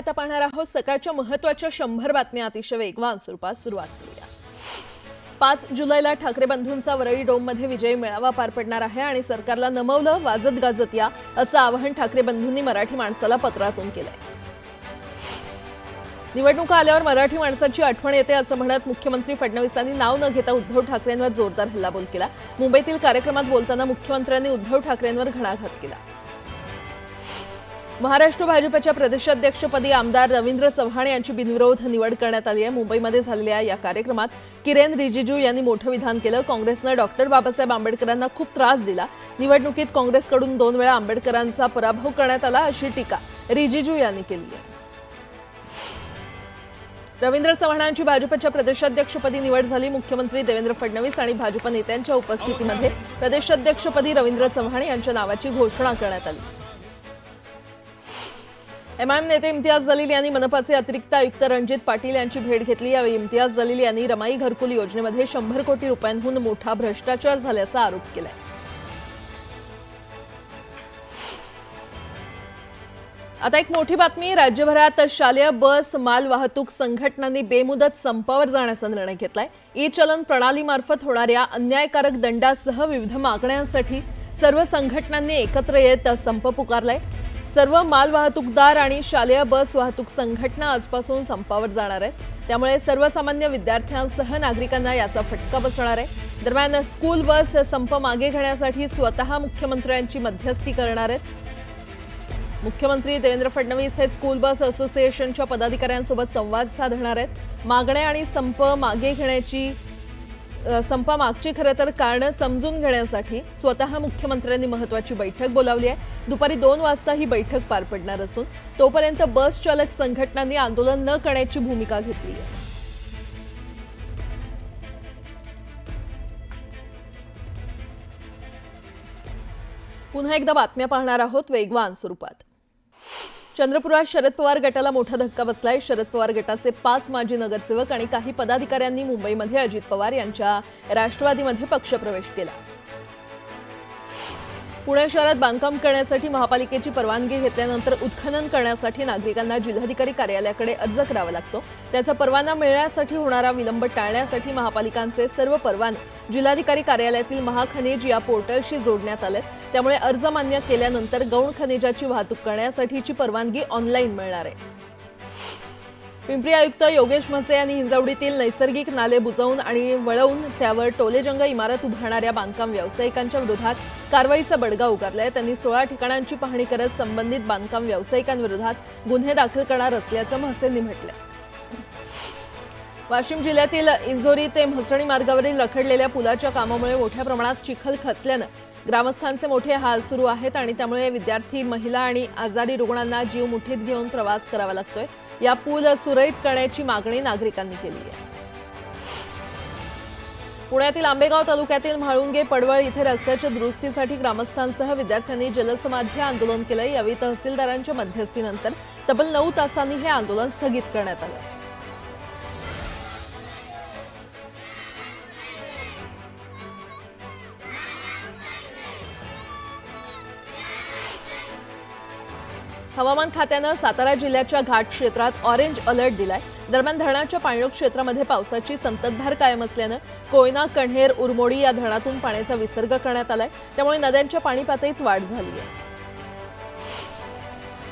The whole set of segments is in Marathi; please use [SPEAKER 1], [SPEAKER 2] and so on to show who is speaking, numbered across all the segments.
[SPEAKER 1] आता पाहणार आहोत सकाळच्या महत्त्वाच्या 100 बातम्या अतिशय वेगवान स्वरूपात सुरुवात करूया। 5 जुलैला ठाकरे बंधूंचा वरळी डोममध्ये विजयी मेळावा पार पडणार आहे आणि सरकारला नमवलं वाजत गाजत या असं आवाहन ठाकरे बंधूंनी मराठी माणसाला पत्रातून केलंय। निवडणुका आल्यावर मराठी माणसाची आठवण येते असं म्हणत मुख्यमंत्री फडणवीसांनी नाव न घेता उद्धव ठाकरेंवर जोरदार हल्लाबोल केला। मुंबईतील कार्यक्रमात बोलताना मुख्यमंत्र्यांनी उद्धव ठाकरेंवर घणाघात केला। महाराष्ट्र भाजपच्या प्रदेशाध्यक्षपदी आमदार रवींद्र चव्हाण यांची बिनविरोध निवड करण्यात आली आहे। मुंबईमध्ये झालेल्या या कार्यक्रमात किरेन रिजिजू यांनी मोठं विधान केलं। काँग्रेसने डॉक्टर बाबासाहेब आंबेडकरांना खूप त्रास दिला। निवडणुकीत काँग्रेसकडून 2 वेळा आंबेडकरांचा पराभव करण्यात आला अशी टीका रिजिजू यांनी केली आहे। रवींद्र चव्हाणांची भाजपच्या प्रदेशाध्यक्षपदी निवड झाली। मुख्यमंत्री देवेंद्र फडणवीस आणि भाजप नेत्यांच्या उपस्थितीमध्ये प्रदेशाध्यक्षपदी रवींद्र चव्हाण यांच्या नावाची घोषणा करण्यात आली। एमआयएम नेते इम्तियाज जलील यांनी मनपाचे अतिरिक्त आयुक्त रणजित पाटील यांची भेट घेतली। यावेळी इम्तियाज जलील यांनी रमाई घरकुल योजनेमध्ये 100 कोटी रुपयांहून मोठा भ्रष्टाचार झाल्याचा आरोप केलाय। आता एक मोठी बातमी, राज्यभरात शालेय बस माल वाहतूक संघटनांनी बेमुदत संपावर जाण्याचा निर्णय घेतलाय। ई चलन प्रणालीमार्फत होणाऱ्या अन्यायकारक दंडासह विविध मागण्यांसाठी सर्व संघटनांनी एकत्र येत संप पुकारलाय। सर्व माल वाहतूकदार आणि शालेय बस वाहतूक संघटना आजपासून संपावर जाणार आहेत। त्यामुळे सर्वसामान्य विद्यार्थ्यांसह नागरिकांना याचा फटका बसणार आहे। दरम्यान स्कूल बस संप मागे घेण्यासाठी स्वतः मुख्यमंत्र्यांची मध्यस्थी करणार आहेत। मुख्यमंत्री देवेंद्र फडणवीस हे स्कूल बस असोसिएशनच्या पदाधिकाऱ्यांसोबत संवाद साधणार आहेत। मागण्या आणि संप मागे घेण्याची संपामागची खरं तर कारण समजून घेण्यासाठी स्वतः मुख्यमंत्र्यांनी महत्त्वाची बैठक बोलावली आहे। दुपारी 2 वाजता ही बैठक पार पडणार असून तोपर्यंत बस चालक संघटनांनी आंदोलन न करण्याची भूमिका घेतली आहे। पुन्हा एकदा बातम्या पाहणार आहोत वेगवान स्वरूपात। चंद्रपुरात शरद पवार गटाला मोठा धक्का बसलाय। शरद पवार गटाचे 5 माजी नगरसेवक आणि काही पदाधिकाऱ्यांनी मुंबईमध्ये अजित पवार यांच्या राष्ट्रवादीमध्ये पक्षप्रवेश केला। पुणे शहरात बांधकाम करण्यासाठी महापालिकेची परवानगी घेतल्यानंतर उत्खनन करण्यासाठी नागरिकांना जिल्हाधिकारी कार्यालयाकडे अर्ज करावा लागतो। त्याचा परवाना मिळण्यासाठी होणारा विलंब टाळण्यासाठी महापालिकांचे सर्व परवाने जिल्हाधिकारी कार्यालयातील महाखनिज या पोर्टलशी जोडण्यात आले। त्यामुळे अर्ज मान्य केल्यानंतर गौण खनिजाची वाहतूक करण्यासाठीची परवानगी ऑनलाईन मिळणार आहे। पिंपरी आयुक्त योगेश म्हसे यांनी हिंजवडीतील नैसर्गिक नाले बुजवून आणि वळवून त्यावर टोलेजंग इमारत उभारणाऱ्या बांधकाम व्यावसायिकांच्या विरोधात कारवाईचा बडगा उगारलाय। त्यांनी 16 ठिकाणांची पाहणी करत संबंधित बांधकाम व्यावसायिकांविरोधात गुन्हे दाखल करणार असल्याचं म्हसेंनी म्हटलंय। वाशिम जिल्ह्यातील इंझोरी ते म्हसणी मार्गावरील रखडलेल्या पुलाच्या कामामुळे मोठ्या प्रमाणात चिखल खचल्यानं ग्रामस्थांचे मोठे हाल सुरू आहेत आणि त्यामुळे विद्यार्थी, महिला आणि आजारी रुग्णांना जीव मुठीत घेऊन प्रवास करावा लागतोय। या पूल सुरळीत करण्याची मागणी नागरिकांनी केली आहे। पुण्यातील आंबेगाव तालुक्यातील म्हाळुंगे पडवळ इथे रस्त्याच्या दुरुस्तीसाठी ग्रामस्थांसह विद्यार्थ्यांनी जलसमाधी आंदोलन केलं। यावेळी तहसीलदारांच्या मध्यस्थीनंतर तब्बल 9 तासांनी हे आंदोलन स्थगित करण्यात आलं। हवामान खात्यानं सातारा जिल्ह्याच्या घाट क्षेत्रात ऑरेंज अलर्ट दिलाय। दरम्यान धरणाच्या पाणलोट क्षेत्रामध्ये पावसाची संततधार कायम असल्यानं कोयना, कण्हेर, उरमोडी या धरणातून पाण्याचा विसर्ग करण्यात आलाय। त्यामुळे नद्यांच्या पाणी पातळीत वाढ झाली आहे।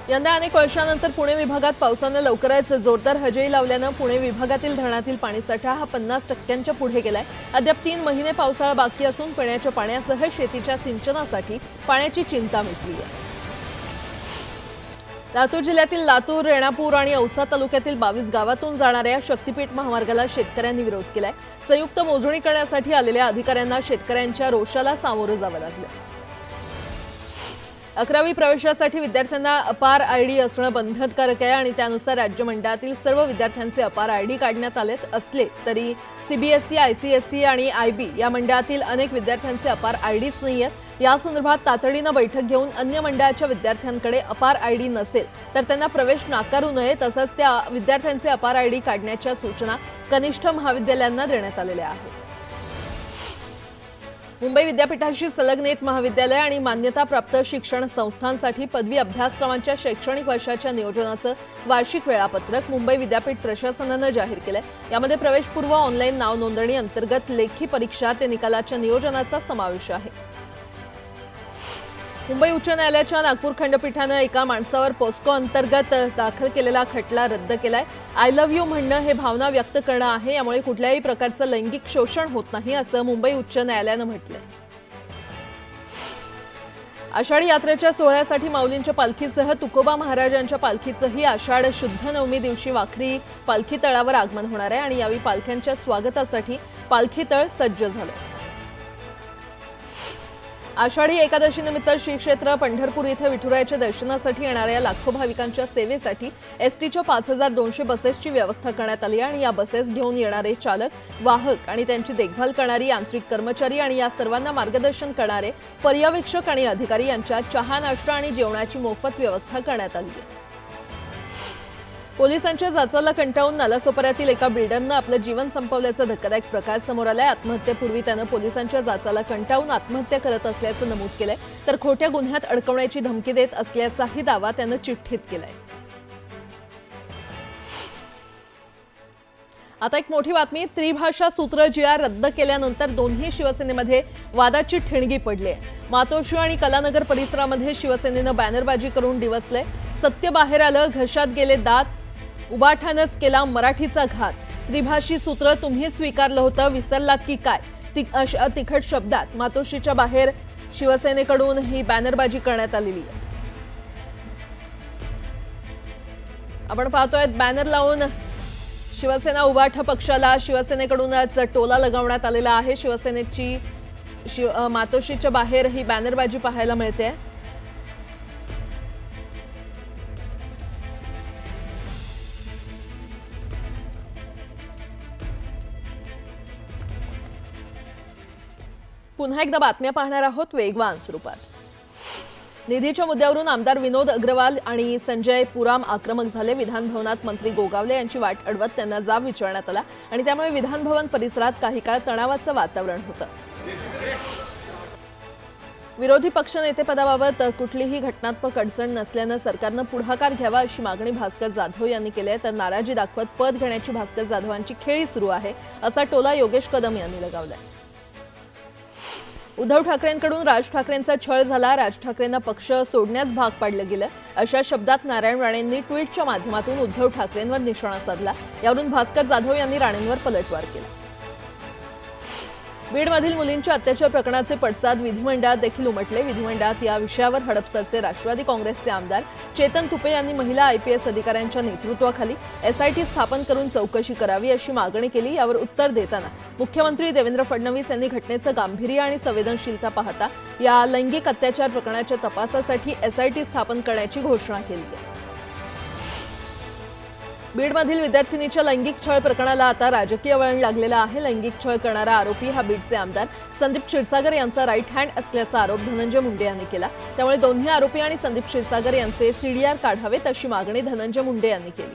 [SPEAKER 1] यंदा अनेक वर्षांनंतर पुणे विभागात पावसानं लवकरच जोरदार हजेरी लावल्यानं पुणे विभागातील धरणातील पाणीसाठा हा 50% पुढे गेलाय। अद्याप 3 महिने पावसाळा बाकी असून पिण्याच्या पाण्यासह शेतीच्या सिंचनासाठी पाण्याची चिंता मिटली आहे। लातूर जिल्ह्यातील लातूर, रेणापूर आणि औसा तालुक्यातील 22 गावातून जाणाऱ्या शक्तीपीठ महामार्गाला शेतकऱ्यांनी विरोध केलाय। संयुक्त मोजणी करण्यासाठी आलेल्या अधिकाऱ्यांना शेतकऱ्यांच्या रोषाला सामोरं जावं लागलं। 11वी प्रवेशासाठी विद्यार्थ्यांना अपार आयडी असणं बंधनकारक आहे आणि त्यानुसार राज्य मंडळातील सर्व विद्यार्थ्यांचे अपार आयडी काढण्यात आलेत असले तरी सीबीएसई, आयसीएसई आणि आयबी या मंडळातील अनेक विद्यार्थ्यांचे अपार आयडीच नाहीयेत। या संदर्भात तातडीनं बैठक घेऊन अन्य मंडळाच्या विद्यार्थ्यांकडे अपार आयडी नसेल तर त्यांना प्रवेश नाकारू नये, तसंच त्या विद्यार्थ्यांचे अपार आयडी काढण्याच्या सूचना कनिष्ठ महाविद्यालयांना देण्यात आलेल्या आहेत। मुंबई विद्यापीठाशी संलग्नित महाविद्यालय आणि मान्यताप्राप्त शिक्षण संस्थांसाठी पदवी अभ्यासक्रमांच्या शैक्षणिक वर्षाच्या नियोजनाचं वार्षिक वेळापत्रक मुंबई विद्यापीठ प्रशासनानं जाहीर केलंय। यामध्ये प्रवेशपूर्व ऑनलाईन नाव नोंदणी अंतर्गत लेखी परीक्षा ते निकालाच्या नियोजनाचा समावेश आहे। मुंबई उच्च न्यायालयाच्या नागपूर खंडपीठानं एका माणसावर पोस्को अंतर्गत दाखल केलेला खटला रद्द केलाय। आय लव्ह यू म्हणणं हे भावना व्यक्त करणं आहे, यामुळे कुठल्याही प्रकारचं लैंगिक शोषण होत नाही असं मुंबई उच्च न्यायालयानं म्हटलंय। आषाढी यात्रेच्या सोहळ्यासाठी माऊलींच्या पालखीसह तुकोबा महाराजांच्या पालखीचंही आषाढ शुद्ध नवमी दिवशी वाखरी पालखी तळावर आगमन होणार आहे आणि यावेळी पालख्यांच्या स्वागतासाठी पालखी तळ सज्ज झालं। आषाढी एकादशी निमित्त श्री क्षेत्र पंढरपूर इथे विठुरायाच्या दर्शनासाठी येणाऱ्या लाखो भाविकांच्या सेवेसाठी एसटीच्या 5200 बसेसची व्यवस्था करण्यात आली आणि या बसेस घेऊन येणारे चालक, वाहक आणि त्यांची देखभाल करणारी यांत्रिक कर्मचारी आणि या सर्वांना मार्गदर्शन करणारे पर्यवेक्षक आणि अधिकारी यांच्या चहा, नाश्ता आणि जेवणाची मोफत व्यवस्था करण्यात आली आहे। पोलिसांच्या जाचाला कंटाळून नालासोपाऱ्यातील एका बिल्डरनं आपलं जीवन संपवल्याचा धक्कादायक प्रकार समोर आलाय। आत्महत्येपूर्वी त्यानं पोलिसांच्या जाचाला कंटाळून आत्महत्या करत असल्याचं नमूद केलंय, तर खोट्या गुन्ह्यात अडकवण्याची धमकी देत असल्याचाही दावा त्यानं चिठ्ठीत केलाय। आता एक मोठी बातमी, त्रिभाषा सूत्र जी आर रद्द केल्यानंतर दोन्ही शिवसेनेमध्ये वादाची ठिणगी पडली आहे। मातोश्री आणि कलानगर परिसरामध्ये शिवसेनेनं बॅनरबाजी करून डिवचलंय। सत्य बाहेर आलं, घशात गेले दात, उबाठानच केला मराठीचा घात, त्रिभाषी सूत्र तुम्ही स्वीकारलं होतं, विसरलात की काय, अशा तिखट शब्दात मातोश्रीच्या बाहेर शिवसेनेकडून ही बॅनरबाजी करण्यात आलेली आहे। आपण पाहतोय बॅनर लावून शिवसेना उबाठा पक्षाला शिवसेनेकडूनच टोला लगावण्यात आलेला आहे। शिवसेनेची मातोश्रीच्या बाहेर ही बॅनरबाजी पाहायला मिळते। पुन्हा एकदा बातम्या पाहणार आहोत वेगवान स्वरूपात। निधीच्या मुद्द्यावरून आमदार विनोद अग्रवाल आणि संजय पुराम आक्रमक झाले। विधान भवनात मंत्री गोगावले यांची वाट अडवत त्यांना जाब विचारण्यात आला आणि त्यामुळे विधान भवन परिसरात काही काळ तणावाचं वातावरण होतं। विरोधी पक्षनेतेपदाबाबत कुठलीही घटनात्मक अडचण नसल्यानं सरकारनं पुढाकार घ्यावा अशी मागणी भास्कर जाधव यांनी केली आहे, तर नाराजी दाखवत पद घेण्याची भास्कर जाधवांची खेळी सुरू आहे असा टोला योगेश कदम यांनी लगावलाय। उद्धव ठाकरेंकडून राज ठाकरेंचा छळ झाला, राज ठाकरेंना पक्ष सोडण्यास भाग पाडलं गेलं अशा शब्दात नारायण राणेंनी ट्विटच्या माध्यमातून उद्धव ठाकरेंवर निशाणा साधला। यावरून भास्कर जाधव यांनी राणेंवर पलटवार केला। बीडमधील मुलींच्या अत्याचार प्रकरणाचे पडसाद विधिमंडळात देखील उमटले। विधिमंडळात या विषयावर हडपसरचे राष्ट्रवादी काँग्रेसचे आमदार चेतन तुपे यांनी महिला आयपीएस अधिकाऱ्यांच्या नेतृत्वाखाली एसआयटी स्थापन करून चौकशी करावी अशी मागणी केली। यावर उत्तर देताना मुख्यमंत्री देवेंद्र फडणवीस यांनी घटनेचं गांभीर्य आणि संवेदनशीलता पाहता या लैंगिक अत्याचार प्रकरणाच्या तपासासाठी एसआयटी स्थापन करण्याची घोषणा केली आहे। बीडमधील विद्यार्थिनीच्या लैंगिक छळ प्रकरणाला आता राजकीय वळण लागलेलं आहे। लैंगिक छळ करणारा आरोपी हा बीडचे आमदार संदीप क्षीरसागर यांचा राईट हँड असल्याचा आरोप धनंजय मुंडे यांनी केला। त्यामुळे दोन्ही आरोपी आणि संदीप क्षीरसागर यांचे सीडीआर काढावेत अशी मागणी धनंजय मुंडे यांनी केली।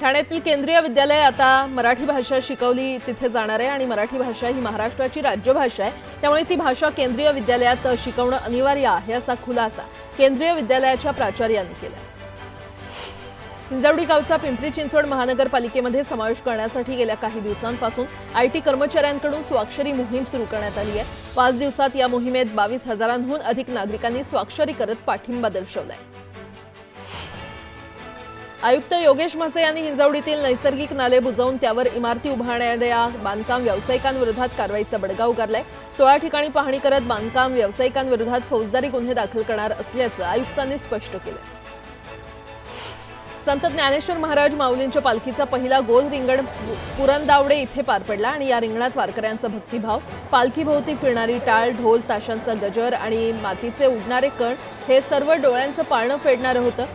[SPEAKER 1] ठाण्यातील केंद्रीय विद्यालय आता मराठी भाषा शिकवली तिथे जाणार आहे आणि मराठी भाषा ही महाराष्ट्राची राज्यभाषा आहे, त्यामुळे ती भाषा केंद्रीय विद्यालयात शिकवणं अनिवार्य आहे असा खुलासा केंद्रीय विद्यालयाच्या प्राचार्यांनी केला। हिंजवडी गावचा पिंपरी चिंचवड महानगरपालिकेमध्ये समावेश करण्यासाठी गेल्या काही दिवसांपासून आयटी कर्मचाऱ्यांकडून स्वाक्षरी मोहीम सुरू करण्यात आली आहे। 5 दिवसात या मोहिमेत 22,000हून अधिक नागरिकांनी स्वाक्षरी करत पाठिंबा दर्शवलाय। आयुक्त योगेश म्हसे यांनी हिंजवडीतील नैसर्गिक नाले बुजवून त्यावर इमारती उभारणाऱ्या बांधकाम व्यावसायिकांविरोधात कारवाईचा बडगा उगारलाय। 16 ठिकाणी पाहणी करत बांधकाम व्यावसायिकांविरोधात फौजदारी गुन्हे दाखल करणार असल्याचं आयुक्तांनी स्पष्ट केलं। संत ज्ञानेश्वर महाराज माऊलींच्या पालखीचा पहिला गोल रिंगण पुरंदावडे इथे पार पडला आणि या रिंगणात वारकऱ्यांचा भक्तिभाव, पालखीभोवती फिरणारी टाळ, ढोल, ताशांचा गजर आणि मातीचे उडणारे कण हे सर्व डोळ्यांचं पाळणं फेडणारं होतं,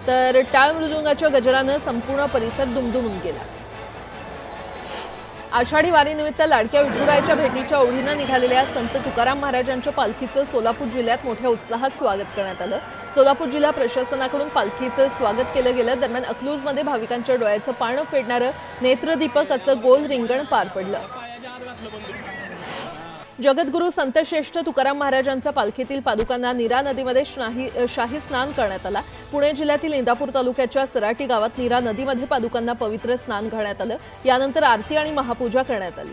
[SPEAKER 1] तर टाळ मृदुंगाच्या गजरानं संपूर्ण परिसर दुमदुमून गेला। आषाढी वारीनिमित्त लाडक्या विठुरायाच्या भेटीच्या ओढीनं निघालेल्या संत तुकाराम महाराजांच्या पालखीचं सोलापूर जिल्ह्यात मोठ्या उत्साहात स्वागत करण्यात आलं। सोलापूर जिल्हा प्रशासनाकडून पालखीचं स्वागत केलं गेलं। दरम्यान अकलूजमध्ये भाविकांच्या डोळ्याचं पारणं फेडणारं नेत्रदीपक असं गोल रिंगण पार पडलं। जगद्गुरू संतश्रेष्ठ तुकाराम महाराजांच्या पालखीतील पादुकांना नीरा नदीमध्ये शाही स्नान करण्यात आला। पुणे जिल्ह्यातील इंदापूर तालुक्याच्या सराटी गावात नीरा नदीमध्ये पादुकांना पवित्र स्नान घालण्यात आलं। यानंतर आरती आणि महापूजा करण्यात आली।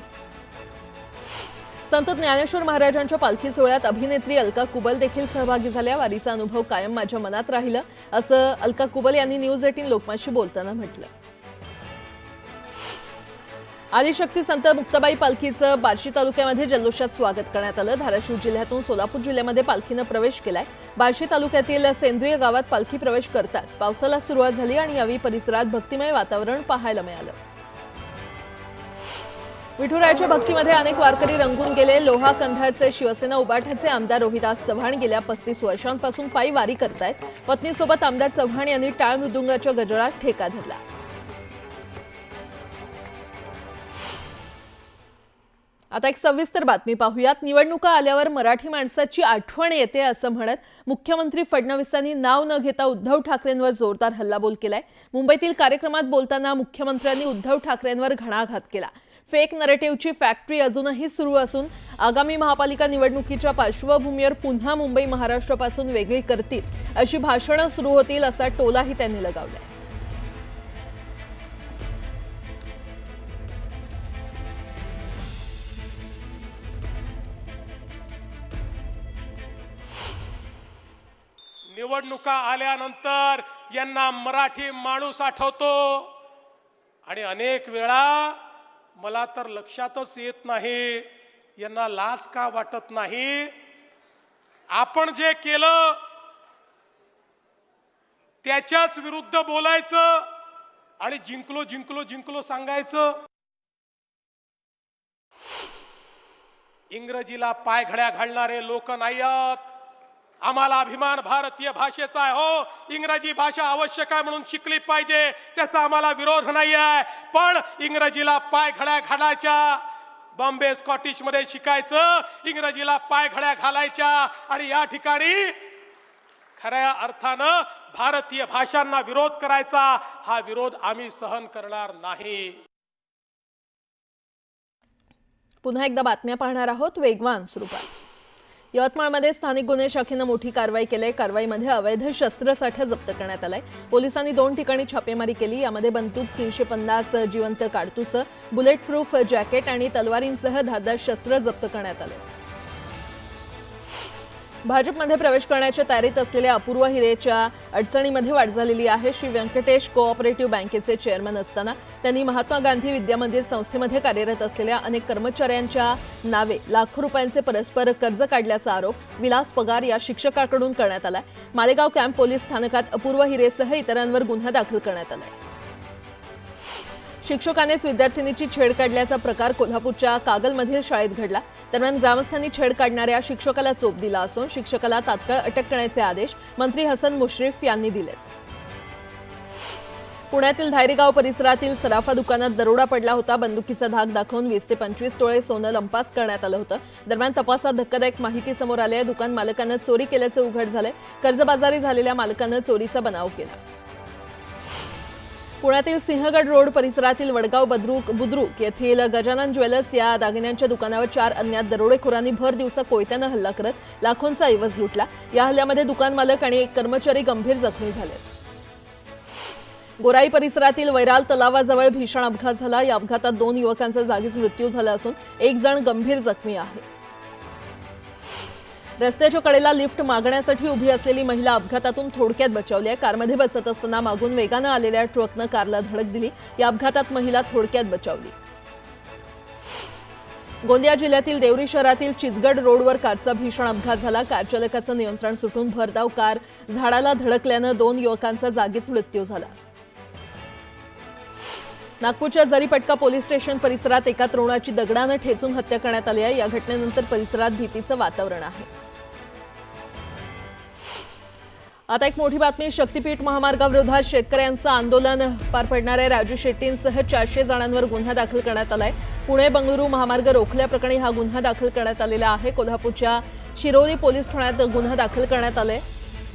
[SPEAKER 1] संत ज्ञानेश्वर महाराजांच्या पालखी सोहळ्यात अभिनेत्री अलका कुबल देखील सहभागी झाल्या। वारीचा अनुभव कायम माझ्या मनात राहिला, असं अलका कुबल यांनी न्यूज 18 लोकमतशी बोलताना म्हटलं। आदिशक्ती संत मुक्ताबाई पालखीचं बार्शी तालुक्यामध्ये जल्लोषात स्वागत करण्यात आलं। धाराशिव जिल्ह्यातून सोलापूर जिल्ह्यामध्ये पालखीनं प्रवेश केलाय। बार्शी तालुक्यातील सेंद्रिय गावात पालखी प्रवेश करताच पावसाला सुरुवात झाली आणि यावेळी परिसरात भक्तिमय वातावरण पाहायला मिळालं। विठुरायाच्या भक्तीमध्ये अनेक वारकरी रंगून गेले। लोहा कंधारचे शिवसेना उबाठाचे आमदार रोहिदास चव्हाण गेल्या 35 वर्षांपासून पायी वारी करतायत। पत्नीसोबत आमदार चव्हाण यांनी टाळ मृदुंगाच्या गजरात ठेका धरला। आता एक सविस्तर बातमी पाहूयात। निवडणुका आल्यावर मराठी माणसाची आठवण येते असं म्हणत मुख्यमंत्री फडणवीसांनी नाव न घेता उद्धव ठाकरेंवर जोरदार हल्लाबोल केलाय। मुंबईतील कार्यक्रमात बोलताना मुख्यमंत्र्यांनी उद्धव ठाकरेंवर घणाघात केला। फेक नरेटिव्हची फॅक्टरी अजूनही सुरू असून आगामी महापालिका निवडणुकीच्या पार्श्वभूमीवर पुन्हा मुंबई महाराष्ट्रापासून वेगळी करतील अशी भाषणं सुरू होतील असा टोलाही त्यांनी लगावलाय।
[SPEAKER 2] निवडणुका आल्यानंतर यांना मराठी माणूस आठवतो आणि अनेक वेळा मला तर लक्षातच येत नाही यांना लाज का वाटत नाही। आपण जे केलं त्याच्याच विरुद्ध बोलायचं आणि जिंकलो जिंकलो जिंकलो सांगायचं। इंग्रजीला पायघड्या घालणारे लोक नाही आहेत। आम्हाला अभिमान भारतीय भाषेचा आहे। हो, इंग्रजी भाषा आवश्यक आहे म्हणून शिकली पाहिजे, त्याचा आम्हाला विरोध नाही आहे। पण इंग्रजीला पायघड्या घालायच्या, बॉम्बे स्कॉटिश मध्ये शिकायचं, इंग्रजीला पायघड्या घालायच्या आणि या ठिकाणी खऱ्या अर्थानं भारतीय भाषांना विरोध करायचा, हा विरोध आम्ही सहन करणार नाही।
[SPEAKER 1] पुन्हा एकदा बातम्या पाहणार आहोत वेगवान स्वरूपात। यवतमाळमध्ये स्थानिक गुन्हे शाखेने मोठी कारवाई केली। कारवाईमध्ये अवैध शस्त्रसाठा जप्त करण्यात आलाय। पोलिसांनी 2 ठिकाणी छापेमारी केली। यामध्ये बंदूक 350 जिवंत काडतूस, बुलेट प्रूफ जॅकेट आणि तलवारींसह धारदार शस्त्र जप्त करण्यात आले। भाजपमध्ये प्रवेश करण्याच्या तयारीत असलेल्या अपूर्व हिरेच्या अडचणीमध्ये वाढ झालेली आहे। श्री व्यंकटेश कोऑपरेटिव्ह बँकेचे चेअरमन असताना त्यांनी महात्मा गांधी विद्या मंदिर संस्थेमध्ये कार्यरत असलेल्या अनेक कर्मचाऱ्यांच्या नावे लाखो रुपयांचे परस्पर कर्ज काढल्याचा आरोप विलास पगार या शिक्षकाकडून करण्यात आलाय। मालेगाव कॅम्प पोलीस स्थानकात अपूर्व हिरेसह इतरांवर गुन्हा दाखल करण्यात आलाय। शिक्षकानेच विद्यार्थिनीची छेड काढल्याचा प्रकार कोल्हापूरच्या कागलमधील शाळेत घडला। दरम्यान ग्रामस्थांनी छेड काढणाऱ्या शिक्षकाला चोप दिला असून शिक्षकाला तात्काळ अटक करण्याचे आदेश मंत्री हसन मुश्रीफ यांनी दिलेत। पुण्यातील धायरीगाव परिसरातील सराफा दुकानात दरोडा पडला होता। बंदुकीचा धाक दाखवून 20 ते 25 तोळे सोनं लंपास करण्यात आलं होतं। दरम्यान तपासात धक्कादायक माहिती समोर आली आहे। दुकान मालकानं चोरी केल्याचं उघड झालंय। कर्जबाजारी झालेल्या मालकानं चोरीचा बनाव केला। पुण्यातील सिंहगड रोड परिसरातील वडगाव बुद्रुक येथील गजानन ज्वेलर्स या दागिन्यांच्या दुकानावर 4 अज्ञात दरोडेखोरांनी भर दिवसा कोयत्यानं हल्ला करत लाखोंचा ऐवज लुटला। या हल्ल्यामध्ये दुकान मालक आणि एक कर्मचारी गंभीर जखमी झाले। गोराई परिसरातील वैराल तलावाजवळ भीषण अपघात झाला। या अपघातात 2 युवकांचा जागीच मृत्यू झाला असून एक जण गंभीर जखमी आहे। रस्त्याच्या कडेला लिफ्ट मागण्यासाठी उभी असलेली महिला अपघातातून थोडक्यात बचावली आहे। कारमध्ये बसत असताना मागून वेगानं आलेल्या ट्रकनं कारला धडक दिली। या अपघातात महिला थोडक्यात बचावली। गोंदिया जिल्ह्यातील देवरी शहरातील चिचगड रोडवर कारचा भीषण अपघात झाला। कार चालकाचं नियंत्रण सुटून भरधाव कार झाडाला धडकल्यानं 2 युवकांचा जागीच मृत्यू झाला। नागपूरच्या जरीपटका पोलीस स्टेशन परिसरात एका तरुणाची दगडानं ठेचून हत्या करण्यात आली आहे। या घटनेनंतर परिसरात भीतीचं वातावरण आहे। आता एक मोठी बातमी। शक्तीपीठ महामार्गाविरोधात शेतकऱ्यांचं आंदोलन पार पडणाऱ्या राजू शेट्टींसह 400 जणांवर गुन्हा दाखल करण्यात आलाय। पुणे बंगळुरू महामार्ग रोखल्याप्रकरणी हा गुन्हा दाखल करण्यात आलेला आहे। कोल्हापूरच्या शिरोली पोलीस ठाण्यात गुन्हा दाखल करण्यात आलाय।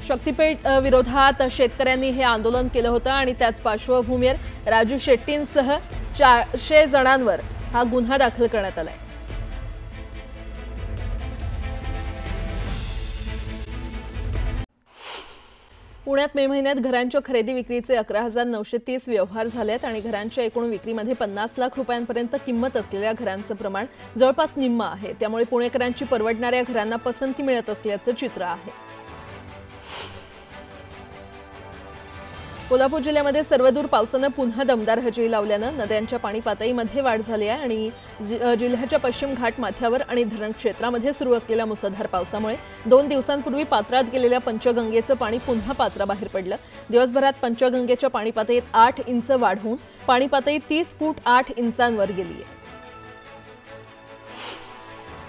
[SPEAKER 1] शक्तीपीठ विरोधात शेतकऱ्यांनी हे आंदोलन केलं होतं आणि त्याच पार्श्वभूमीवर राजू शेट्टींसह 400 जणांवर हा गुन्हा दाखल करण्यात आलाय। पुण्यात मे महिन्यात घरांच्या खरेदी विक्रीचे 11,930 व्यवहार झालेत आणि घरांच्या एकूण विक्रीमध्ये 50 लाख रुपयांपर्यंत किंमत असलेल्या घरांचं प्रमाण जवळपास निम्म आहे। त्यामुळे पुणेकरांची परवडणाऱ्या घरांना पसंती मिळत असल्याचं चित्र आहे। कोल्हापूर जिल्ह्यामध्ये सर्वदूर पावसानं पुन्हा दमदार हजेरी लावल्यानं नद्यांच्या पाणी पातळीमध्ये वाढ झाली आहे आणि जिल्ह्याच्या पश्चिम घाट माथ्यावर आणि धरण क्षेत्रामध्ये सुरू असलेल्या मुसळधार पावसामुळे 2 दिवसांपूर्वी पात्रात गेलेल्या पंचगंगेचं पाणी पुन्हा पात्राबाहेर पडलं। दिवसभरात पंचगंगेच्या पाणी पातळीत 8 इंच वाढ होऊन पाणी पातळी 30 फूट 8 इंचांवर गेली आहे।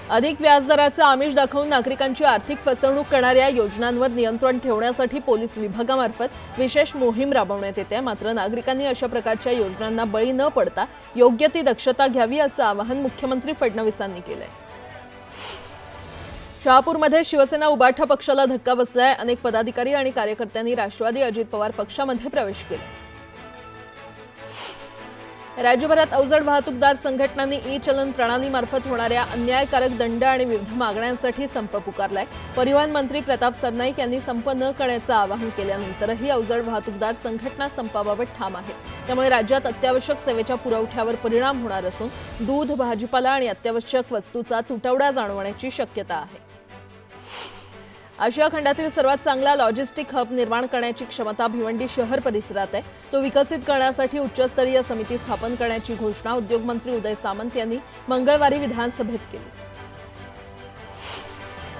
[SPEAKER 1] अधिक व्याजदराचं आमिष दाखवून नागरिकांची आर्थिक फसवणूक करणाऱ्या योजनांवर नियंत्रण ठेवण्यासाठी पोलीस विभागामार्फत विशेष मोहीम राबवण्यात येते। मात्र नागरिकांनी अशा प्रकारच्या योजनांना बळी न पडता योग्य ती दक्षता घ्यावी असं आवाहन मुख्यमंत्री फडणवीसांनी केलंय। शहापूरमध्ये शिवसेना उबाठा पक्षाला धक्का बसलाय। अनेक पदाधिकारी आणि कार्यकर्त्यांनी राष्ट्रवादी अजित पवार पक्षामध्ये प्रवेश केला। राज्यभरात अवजड वाहतूकदार संघटनांनी ई-चलन प्रणालीमार्फत होणाऱ्या अन्यायकारक दंड आणि विविध मागण्यांसाठी संप पुकारलाय। परिवहन मंत्री प्रताप सरनाईक यांनी संप न करण्याचं आवाहन केल्यानंतरही अवजड वाहतूकदार संघटना संपाबाबत ठाम आहेत। त्यामुळे राज्यात अत्यावश्यक सेवेच्या पुरवठ्यावर परिणाम होणार असून दूध, भाजीपाला आणि अत्यावश्यक वस्तूचा तुटवडा जाणवण्याची शक्यता आहे। आशिया खंडातील सर्वात चांगला लॉजिस्टिक हब निर्माण करण्याची क्षमता भिवंडी शहर परिसरात आहे। तो विकसित करण्यासाठी उच्चस्तरीय समिती स्थापन करण्याची घोषणा उद्योग मंत्री उदय सामंत यांनी मंगळवारी विधानसभेत केली।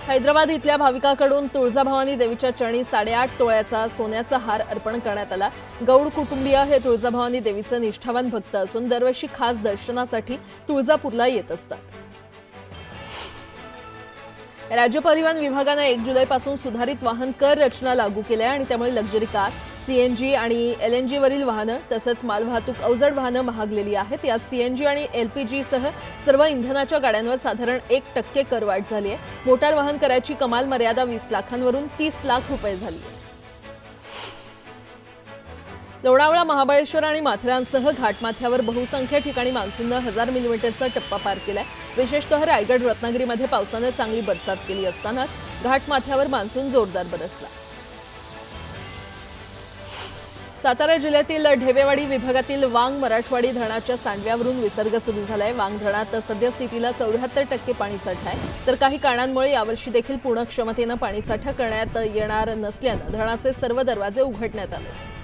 [SPEAKER 1] हैदराबाद इथल्या भाविकाकडून तुळजाभवानी देवीच्या चरणी 8.5 तोळ्याचा सोन्याचा हार अर्पण करण्यात आला। गौड कुटुंबीय हे तुळजाभवानी देवीचे निष्ठावान भक्त असून दरवर्षी खास दर्शनासाठी तुळजापूरला येत असतात। राज्य परिवहन विभागाने 1 जुलैपासून सुधारित वाहन कर रचना लागू केल्या आणि त्यामुळे लक्झरी कार, सीएनजी आणि एलएनजी वरील वाहनं तसंच मालवाहतूक अवजड वाहनं महागलेली आहेत। यात सीएनजी आणि एलपीजी सह सर्व इंधनाच्या गाड्यांवर साधारण 1% करवाढ झाली आहे। मोटार वाहन कराची कमाल मर्यादा 20 लाखांवरून 30 लाख रुपये झाली आहे। लोणावळा, महाबळेश्वर आणि माथेरानसह घाटमाथ्यावर बहुसंख्य ठिकाणी मान्सूननं 1000 मिलीमीटरचा टप्पा पार केलाय। विशेषतः रायगड, रत्नागिरीमध्ये पावसानं चांगली बरसात केली असतानाच घाटमाथ्यावर मान्सून जोरदार बरसला। सातारा जिल्ह्यातील ढेवेवाडी विभागातील वांग मराठवाडी धरणाच्या सांडव्यावरून विसर्ग सुरू झालाय। वांग धरणात सद्यस्थितीला 74% पाणीसाठा आहे, तर काही कारणांमुळे यावर्षी देखील पूर्ण क्षमतेनं पाणीसाठा करण्यात येणार नसल्यानं धरणाचे सर्व दरवाजे उघडण्यात आले।